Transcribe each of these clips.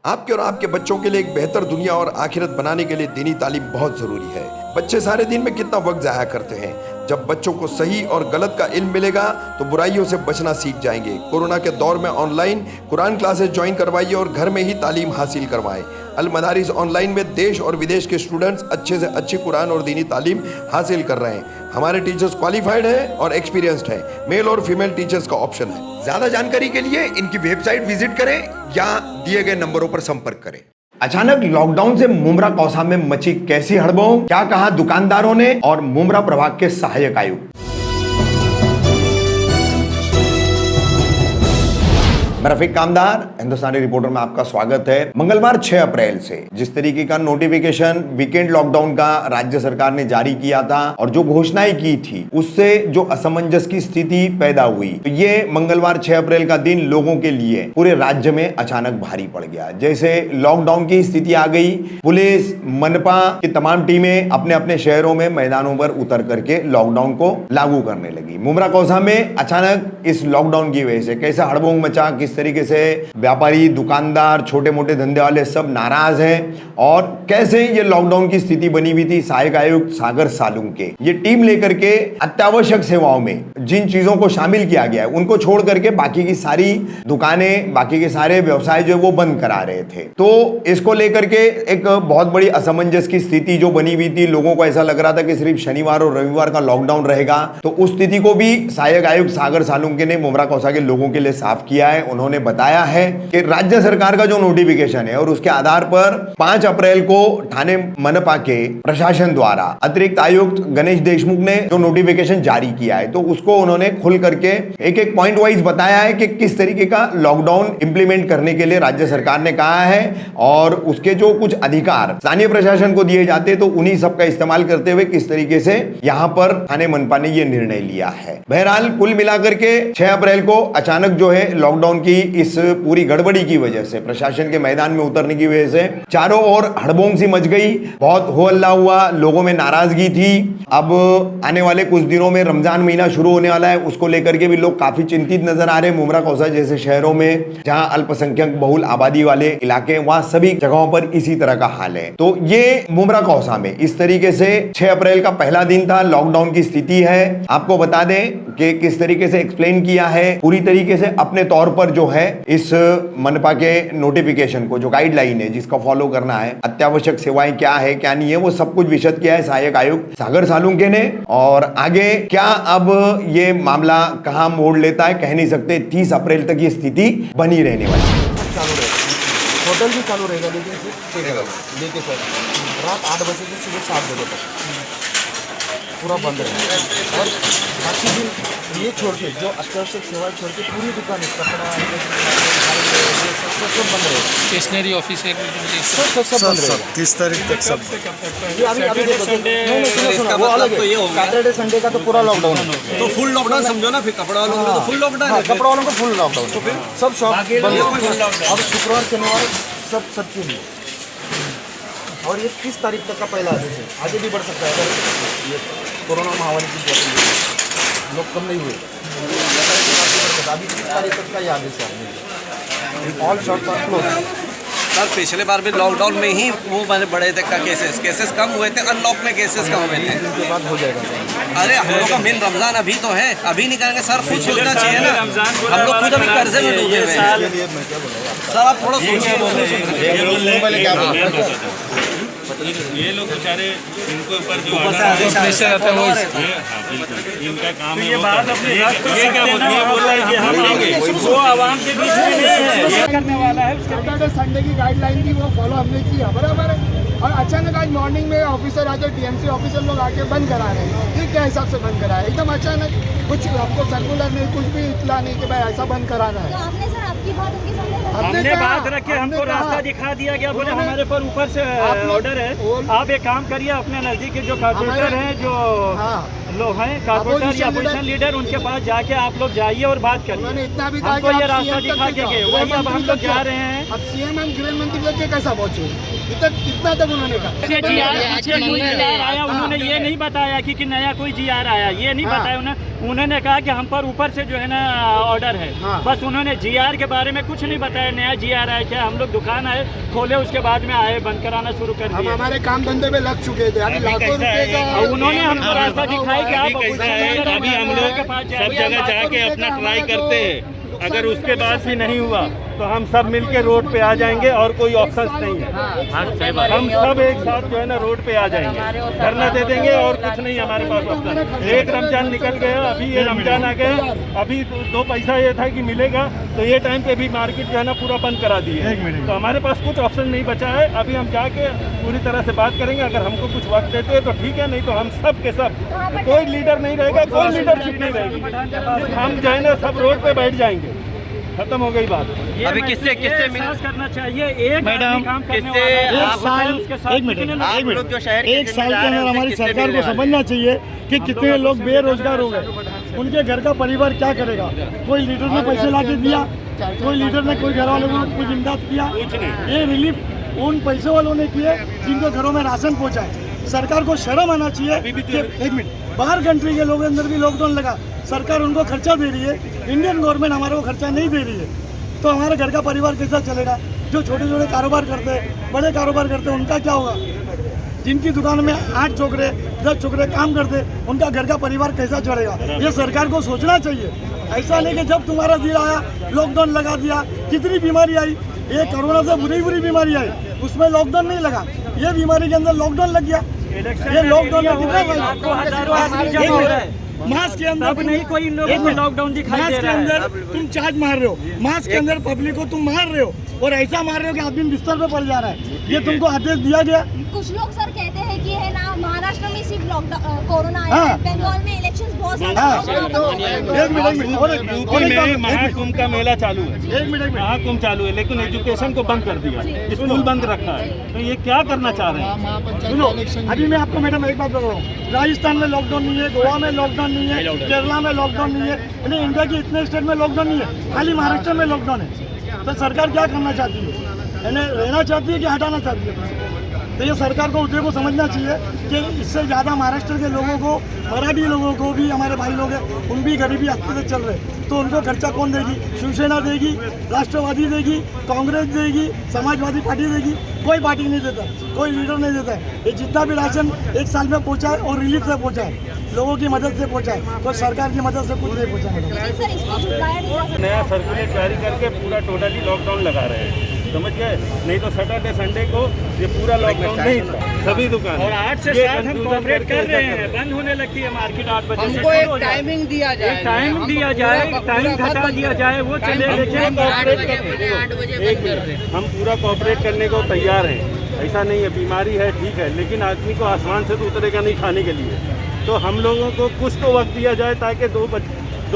आपके और आपके बच्चों के लिए एक बेहतर दुनिया और आखिरत बनाने के लिए दीनी तालीम बहुत ज़रूरी है। बच्चे सारे दिन में कितना वक्त ज़ाया करते हैं। जब बच्चों को सही और गलत का इल्म मिलेगा तो बुराइयों से बचना सीख जाएंगे। कोरोना के दौर में ऑनलाइन कुरान क्लासेस ज्वाइन करवाइए और घर में ही तालीम हासिल करवाएं। अल मदारिस ऑनलाइन में देश और विदेश के स्टूडेंट्स अच्छे से अच्छी कुरान और दीनी तालीम हासिल कर रहे हैं। हमारे टीचर्स क्वालिफाइड हैं और एक्सपीरियंस्ड हैं। मेल और फीमेल टीचर्स का ऑप्शन है। ज्यादा जानकारी के लिए इनकी वेबसाइट विजिट करें या दिए गए नंबरों पर संपर्क करें। अचानक लॉकडाउन से मुमरा कौसा में मची कैसी हड़बड़ाहट, क्या कहा दुकानदारों ने और मुमरा प्रभाग के सहायक आयुक्त। मैं रफीक कामदार, हिंदुस्तानी रिपोर्टर में आपका स्वागत है। मंगलवार 6 अप्रैल से जिस तरीके का नोटिफिकेशन वीकेंड लॉकडाउन का राज्य सरकार ने जारी किया था और जो घोषणाएं की थी उससे जो असमंजस की स्थिति पैदा हुई, तो ये मंगलवार 6 अप्रैल का दिन लोगों के लिए पूरे राज्य में अचानक भारी पड़ गया। जैसे लॉकडाउन की स्थिति आ गई, पुलिस मनपा की तमाम टीमें अपने अपने शहरों में मैदानों पर उतर करके लॉकडाउन को लागू करने लगी। मुमरा कौसा में अचानक इस लॉकडाउन की वजह से कैसा हड़बड़ाहट मचा, किस तरीके से व्यापारी, दुकानदार, छोटे मोटे धंधे वाले सब नाराज हैं और कैसे ये लॉकडाउन की स्थिति बनी हुई थी। सहायक आयुक्त सागर सालुंके ये टीम लेकर के अत्यावश्यक सेवाओं में जिन चीजों को शामिल किया गया है उनको छोड़ करके बाकी की सारी दुकानें, बाकी के सारे व्यवसाय जो है वो बंद करा रहे थे। तो इसको लेकर के एक बहुत बड़ी असमंजस की स्थिति जो बनी हुई थी, लोगों को ऐसा लग रहा था कि सिर्फ शनिवार और रविवार का लॉकडाउन रहेगा। तो उस स्थिति को भी सहायक आयुक्त सागर सालुंके ने मुमरा कौसा के लोगों के लिए साफ किया है। उन्होंने बताया है कि राज्य सरकार का जो नोटिफिकेशन है और उसके आधार पर 5 अप्रैल को थाने मनपा के प्रशासन द्वारा अतिरिक्त आयुक्त गणेश देशमुख ने जो नोटिफिकेशन जारी किया है तो उसको उन्होंने खुल करके एक एक पॉइंट वाइज बताया है कि किस तरीके का लॉकडाउन इंप्लीमेंट करने के लिए राज्य सरकार ने कहा है और उसके जो कुछ अधिकार स्थानीय प्रशासन को दिए जाते तो उन्हीं सब का इस्तेमाल करते हुए किस तरीके से यहां पर थाने मनपा ने यह निर्णय लिया है। बहरहाल कुल मिलाकर के 6 अप्रैल को अचानक जो है लॉकडाउन की इस पूरी गड़बड़ी की वजह से, प्रशासन के मैदान में उतरने की वजह से चारों ओर हड़बोंग सी मच गई, बहुत हो हल्ला हुआ, लोगों में नाराजगी थी। अब आने वाले कुछ दिनों में रमजान महीना शुरू होने वाला है, उसको लेकर के भी लोग काफी चिंतित नजर आ रहे हैं। मुमरा कौसा जैसे शहरों में जहां अल्पसंख्यक बहुल आबादी वाले इलाके, वहां सभी जगहों पर इसी तरह का हाल है। तो ये मुमरा कौसा में इस तरीके से 6 अप्रैल का पहला दिन था, लॉकडाउन की स्थिति है। आपको बता दें कि किस तरीके से एक्सप्लेन किया है पूरी तरीके से अपने तौर पर जो है इस मनपा के नोटिफिकेशन को, जो गाइडलाइन है जिसका फॉलो करना है, अत्यावश्यक सेवाएं क्या है क्या नहीं है, वो सब कुछ विशद किया है सहायक आयुक्त सागर सालुंके ने। और आगे क्या अब ये मामला कहां मोड़ लेता है कह नहीं सकते। 30 अप्रैल तक ये स्थिति बनी रहने वाली है। होटल भी चालू रहेगा लेके सर रात 8 बजे से सुबह 7 बजे तक पूरा बंद रहेगा। और बाकी दिन ये छोड़ के जो अत्यावश्यक सेवाएं छोड़ के पूरी दुकान कपड़ा सब बंद रहेगा। स्टेशनरी ऑफिस है सब बंद रहेगा 30 तारीख तक सब। ये अभी देखो वो अलग है। सैटरडे संडे का तो पूरा लॉकडाउन है, तो फुल लॉकडाउन समझो ना। फिर कपड़ा वालों को तो फुल लॉकडाउन है। कपड़ा वालों को फुल लॉकडाउन, तो फिर सब शॉप बंद है। अब शुक्रवार शनिवार सबके लिए। और ये 30 तारीख तक का पहला आदेश है, आगे भी बढ़ सकता है अगर ये कोरोना महामारी की लोग कम नहीं हुए। अभी 30 तारीख तक का ये आदेश है। All shops are close. Sir पिछले बार भी लॉकडाउन में ही वो मैंने बड़े तक का केसेस कम हुए थे, अनलॉक में केसेस कम हुए थे। उसके बाद हो जाएगा। अरे हम लोग का मेन रमजान अभी तो है, अभी नहीं करेंगे सर। खुद सोचना चाहिए ना, हम लोग खुद अभी कर्जे में डूबे हुए हैं। सर आप थोड़ा सोचिए। ये लोग बेचारे इनको ऊपर जो प्रेशर आता है वो इनका काम है। ये बात अपने ये क्या बोल रहा है कि हम आएंगे, वो आवाम के बीच में नहीं है करने वाला है। सैटरडे संडे की गाइडलाइन थी वो फॉलो हमने किया बराबर है। और अचानक आज मॉर्निंग में ऑफिसर आके टीएमसी ऑफिसर लोग आके बंद करा रहे हैं। ये क्या हिसाब से बंद करा है? एकदम अचानक, कुछ आपको सर्कुलर नहीं, कुछ भी इतला नहीं कि भाई ऐसा बंद कराना है। आपने सर आपकी बात उनके सामने हमने बात रखे, हमको रास्ता दिखा दिया गया, बोले हमारे पर ऊपर से ऑर्डर है, आप एक काम करिए अपने नजदीक के जो कॉर्पोरेटर हैं, जो लोग हैं कॉर्पोरेटर या अपोजिशन लीडर, उनके पास जाके आप लोग जाइए और बात करिए। उन्होंने इतना भी कहा हमको ये रास्ता दिखा के गए, वही अब हम लोग जा रहे हैं। अब सीएम एंड गृह मंत्री तक के कैसा पहुंचे? कितना तक उन्होंने कहा? आया उन्होंने ये नहीं बताया कि नया कोई जीआर आया, ये नहीं बताया उन्होंने कहा कि हम पर ऊपर से जो है ना ऑर्डर है। बस उन्होंने जीआर के बारे बारे में कुछ नहीं बताया। नया जी आ रहा है क्या? हम लोग दुकान आए खोले, उसके बाद में आए बंद कराना शुरू कर हम दिया। हमारे काम धंधे पे लग चुके थे, अभी लाखों रुपए का और उन्होंने हमको रास्ता दिखाया कि आप कैसा है, अभी हम लोग सब जगह जाके अपना ट्राई करते हैं। अगर उसके बाद भी नहीं हुआ तो हम सब मिलके रोड पे आ जाएंगे और कोई ऑप्शन नहीं है। हम सब एक साथ जो है ना रोड पे आ जाएंगे, धरना दे देंगे और कुछ नहीं हमारे पास ऑप्शन। एक रमजान निकल गया, अभी ये रमजान आ गया, अभी दो पैसा ये था कि मिलेगा, तो ये टाइम पे भी मार्केट जो है ना पूरा बंद करा दिए। तो हमारे पास कुछ ऑप्शन नहीं बचा है। अभी हम जाके पूरी तरह से बात करेंगे। अगर हमको कुछ वक्त देते हैं तो ठीक है, नहीं तो हम सब के सब, कोई लीडर नहीं रहेगा, कोई लीडरशिप नहीं रहेगी, हम जो है ना सब रोड पे बैठ जाएंगे। खत्म हो गई बात। अभी किससे एहसास करना चाहिए। एक मैडम, काम करने किससे वाला है, आप- साल उसके साथ कितने लोग- आप लोग जो शहर के एक साल के जिम्मेदार हैं, अंदर हमारी किससे सरकार मिलने को वाले? समझना चाहिए कि कितने लोग बेरोजगार हो गए, उनके घर का परिवार क्या करेगा। कोई लीडर ने पैसे ला के दिया, कोई लीडर ने कोई घर वालों को कुछ इमदाद किया। ये रिलीफ उन पैसे वालों ने किए जिनको घरों में राशन पहुंचाए। सरकार को शर्म आना चाहिए कि एक मिनट, बाहर कंट्री के लोगों के अंदर भी लॉकडाउन लगा, सरकार उनको खर्चा दे रही है, इंडियन गवर्नमेंट हमारे को खर्चा नहीं दे रही है, तो हमारे घर का परिवार कैसा चलेगा। जो छोटे छोटे कारोबार करते हैं, बड़े कारोबार करते हैं, उनका क्या होगा। जिनकी दुकान में 8 छोकरे 10 छोकरे काम करते, उनका घर का परिवार कैसा चलेगा। ये सरकार को सोचना चाहिए। ऐसा नहीं कि जब तुम्हारा दिन आया लॉकडाउन लगा दिया। कितनी बीमारी आई, ये कोरोना से बुरी बुरी बीमारी आई, उसमें लॉकडाउन नहीं लगा, ये बीमारी के अंदर लॉकडाउन लग गया। ये लॉकडाउन में कितना आपको हजारों आदमी जमा हो रहा है। मास्क के अंदर तब नहीं कोई इन लोगों को लॉकडाउन दिखाई दे मास्क के रहा है। अंदर तुम चार्ज मार रहे हो, मास्क के अंदर पब्लिक को तुम मार रहे हो और ऐसा मार रहे हो कि आदमी बिस्तर पे पड़ जा रहा है। ये तुमको आदेश दिया गया। कुछ लोग सर कहते हैं कि है ना महाराष्ट्र में सिर्फ लॉकडाउन कोरोना आया हाँ। है, बंगाल में इलेक्शंस बहुत हाँ। ज्यादा एक मिनट और एक यूपी में महाकुंभ का मेला चालू है, एक मिनट महाकुंभ चालू है, लेकिन एजुकेशन को बंद कर दिया, स्कूल बंद रखा है। तो ये क्या करना चाह रहे हैं? सुनो, अभी मैं आपको मैडम एक बात बता रहा हूँ, राजस्थान में लॉकडाउन नहीं है, गोवा में लॉकडाउन नहीं है, केरला में लॉकडाउन नहीं है, यानी इंडिया के इतने स्टेट में लॉकडाउन नहीं है, खाली महाराष्ट्र में लॉकडाउन है। तो सरकार क्या करना चाहती है, यानी रहना चाहती है कि हटाना चाहती है। तो ये सरकार को उद्योग को समझना चाहिए कि इससे ज़्यादा महाराष्ट्र के लोगों को, मराठी लोगों को भी, हमारे भाई लोग हैं, उन भी गरीबी हफ्ते से चल रहे, तो उनको खर्चा कौन देगी। शिवसेना देगी, राष्ट्रवादी देगी, कांग्रेस देगी, समाजवादी पार्टी देगी, कोई पार्टी नहीं देता, कोई लीडर नहीं देता है। ये जितना भी राशन एक साल में पहुँचा है और रिलीफ से पहुँचा है, लोगों की मदद से पहुँचा है, तो सरकार की मदद से कुछ नहीं पहुँचा है। लेकिन सर इसको झुकाया नहीं जा सकता। नया सर्कुलेट जारी करके पूरा टोटली लॉकडाउन लगा रहे हैं, समझ गए? नहीं तो सैटरडे संडे को ये पूरा लॉकडाउन नहीं था, सभी दुकान। और 8 से 7 हम कॉपरेट कर रहे हैं, बंद होने लगती है मार्केट 8 बजे से। हमको एक टाइमिंग दिया जाए, एक टाइम दिया जाए, टाइम घटा दिया जाए, वो चले लेकिन हम पूरा कॉपरेट करने को तैयार हैं। ऐसा नहीं है, बीमारी है ठीक है, लेकिन आदमी को आसमान से तो उतरेगा नहीं खाने के लिए। तो हम लोगों को कुछ तो वक्त दिया जाए ताकि दो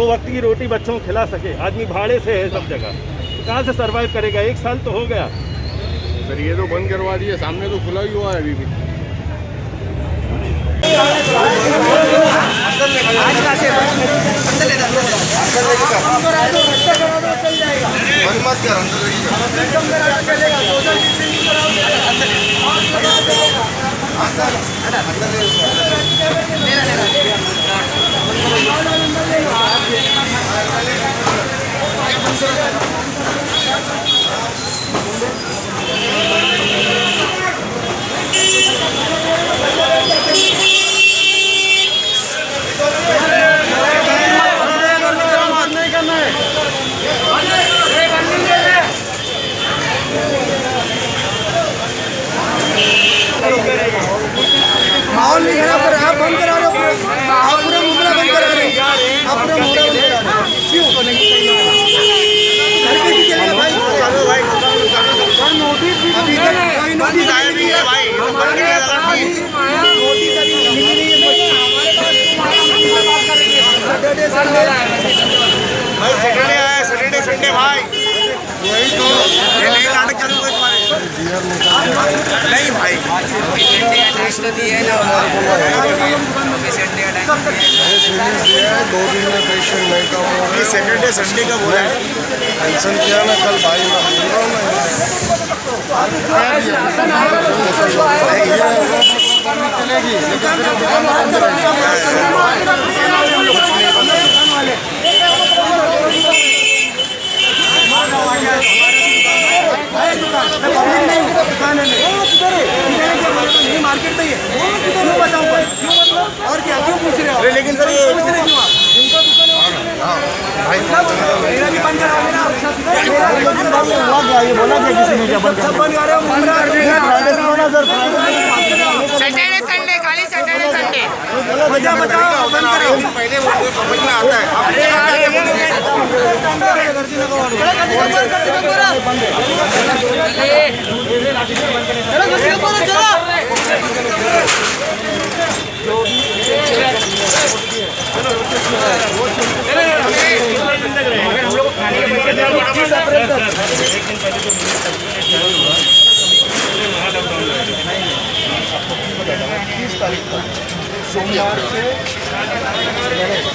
वक्त की रोटी बच्चों को खिला सके। आदमी भाड़े से है सब जगह, तो कहाँ से सर्वाइव करेगा। 1 साल तो हो गया। सर ये तो बंद करवा दिए, सामने तो खुला ही हुआ है अभी भी। बंद मत कर, माहौल नहीं खराब कर, आप बंद करा रहे हो, आप पूरा मुहल्ला बंद करा रहे हो, आप पूरा मुहल्ला बंद करा रहे हो। क्यों घर पे भी चलेगा भाई, चलो भाई, अभी तक कोई नोटिस आया नहीं है भाई, नोटिस अभी मिली नहीं है। सैटरडे संडे भाई, सैटरडे आया, सैटरडे संडे भाई, वही तो ये नहीं नाटक चालू हुए तुम्हारे। नहीं भाई, तो दिए ना, 2 दिन में पेशेंट नहीं कम हो रहे। सैटरडे संडे का बोला है, टेंशन किया ना कल भाई, मैं बोल रहा हूँ ना चलेगी, लेकिन फिर दुकान बंद रहेगी। पब्लिक नहीं दुकान है नहीं मार्केट में ही है क्यों बताऊं पर क्यों मतलब और क्या क्यों पूछ रहे हो लेकिन सर ये पूछ रहे क्यों आप जिनका दुकान है मेरा भी बंद करा देना ये बोला क्या किसी ने क्या बंद करा सैटरडे संडे खाली सैटरडे संडे वजह बताओ बंद करो पहले वो समझ में आता है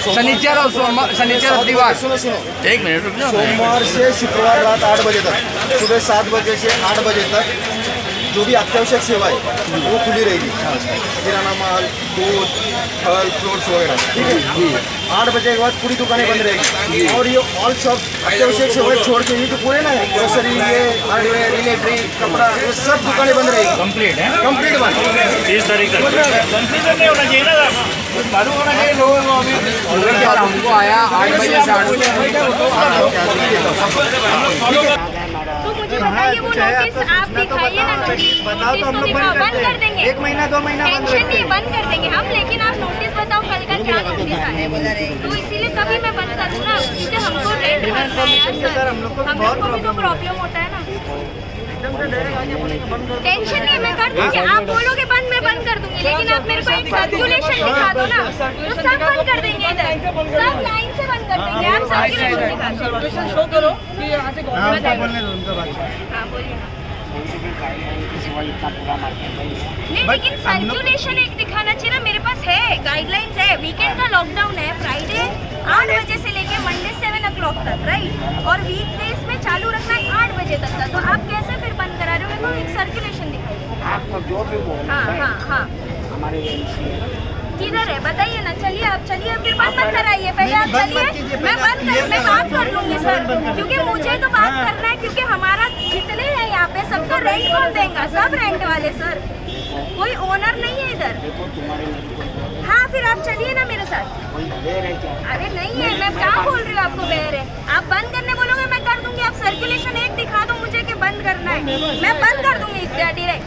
शनिचर और शनिचर रविवार। सुनो एक मिनट रुक जाओ। सोमवार से शुक्रवार रात 8 बजे तक सुबह 7 बजे से 8 बजे तक जो भी अत्यावश्यक सेवा है वो खुली रहेगी। किराना माल, दूध, फल, फ्रूट्स वगैरह, ठीक है। 8 बजे के बाद पूरी दुकानें बंद रहेगी और ये ऑल शॉप अत्यावश्यक सेवाएं छोड़ के ये जो पूरे ना ग्रोसरी, ये हार्डवेयर, इलेक्ट्रिक, कपड़ा, ये सब दुकानें बंद रहेगी। कंप्लीट है, कंप्लीट बंद 30 तारीख तक। कंफ्यूजन नहीं होना चाहिए ना, मालूम होना चाहिए लोगों को। अभी हमको आया 8 बजे से 8 तो मुझे बताइए वो नोटिस आप दिखाइए ना, नोटिस तो दिखाओ, बंद कर देंगे 1 महीना 2 महीना टेंशन नहीं, बंद कर देंगे हम, लेकिन आप नोटिस बताओ कल का क्या नोटिस आया है। तो इसीलिए तभी मैं बंद करूँ ना, क्योंकि हमको रेंट भरना है यार सर, हम लोग को भी तो प्रॉब्लम होता है ना। टेंशन नहीं, मैं कर दूंगी। आप बोलोगे बंद, मैं बंद कर दूंगी, लेकिन आप मेरे को एक सर्कुलेशन दिखा दो ना, तो सब बंद कर देंगे इधर, सब लाइन से बंद कर देंगे। आप सर्कुलेशन दिखा दो, शो करो कि यहाँ से हाँ बोलिए ना। नहीं, लेकिन सर्कुलेशन एक दिखाना चाहिए ना, मेरे पास है, गाइडलाइंस है। वीकेंड का लॉकडाउन है, फ्राइडे 8 बजे से लेके मंडे 7 o'clock तक, राइट, और वीकडेज में चालू रखना है 8 बजे तक का। तो आप कैसे फिर बंद करा रहे हो? मेरे को एक सर्कुलेशन दिखाइए। हाँ किधर है बताइए ना। चलिए आप चलिए, फिर मत कराइए, पहले आप चलिए, मैं बात कर लूंगी सर, क्योंकि मुझे तो बात करना है, क्योंकि हमारा जितने हैं यहाँ पे सबका रेंट कौन देगा? सब रेंट वाले सर, कोई ओनर नहीं है इधर। हाँ फिर आप चलिए ना मेरे साथ। अरे नहीं है, मैं क्या बोल रही हूँ आपको बेर है। आप बंद करने बोलोगे मैं कर दूंगी। आप सर्कुलेशन एक दिखा दो मुझे कि बंद करना है, मैं बंद कर दूंगी डायरेक्ट।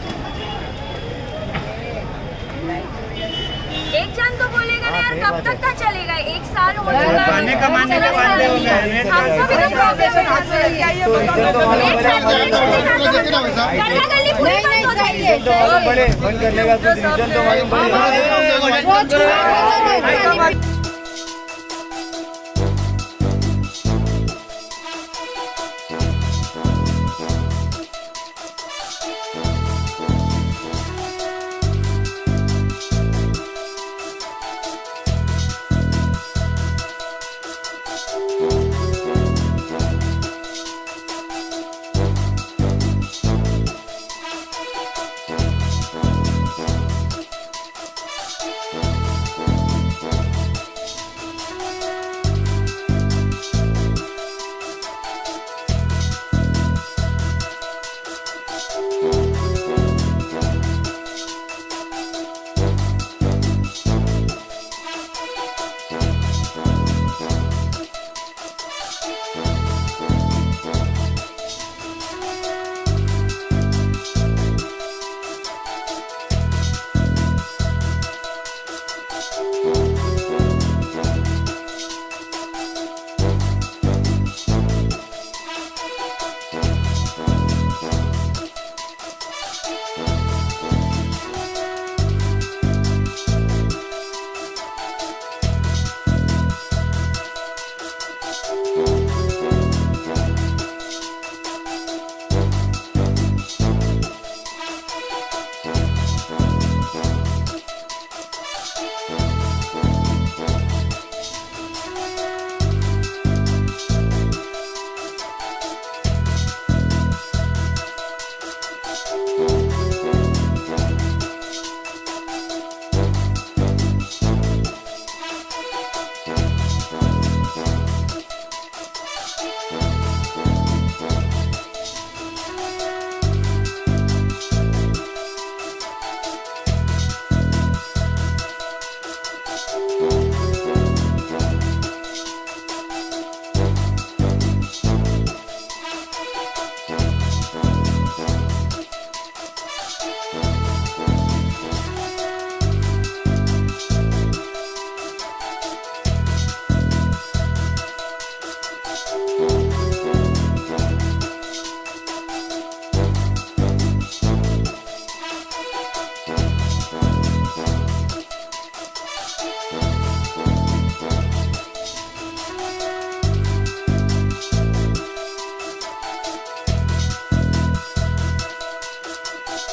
एक जन तो बोलेगा ना यार, कब तक का चलेगा? 1 साल हो चुका है, हमको भी तो प्रॉब्लम है। पूरी बंद हो जाइए। बंद करने का तो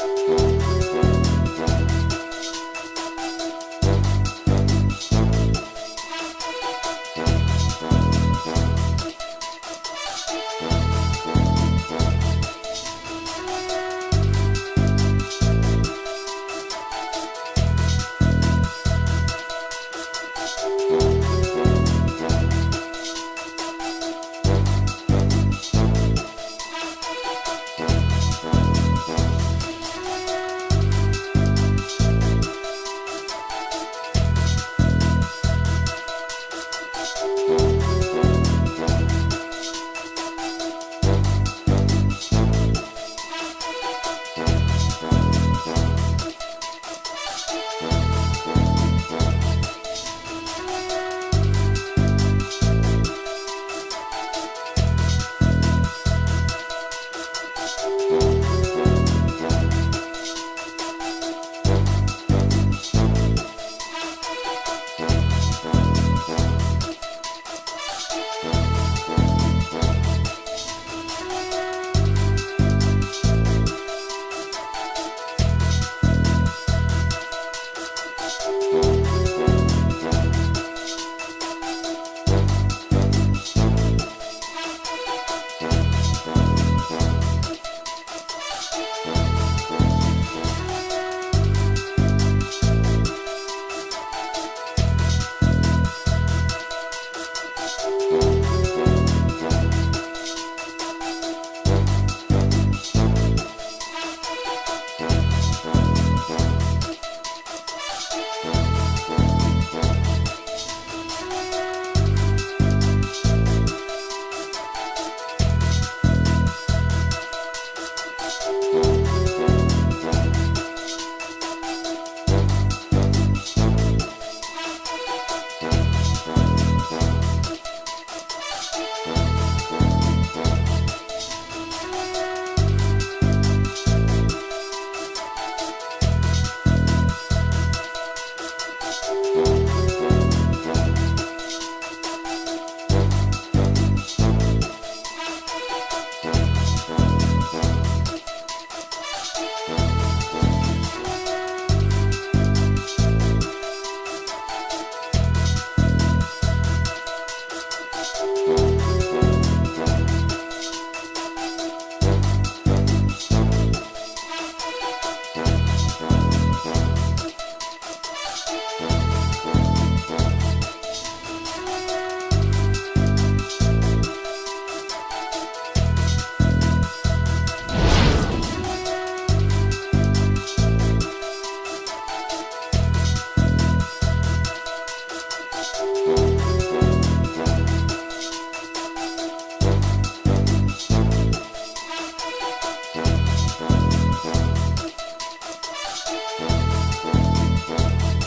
है।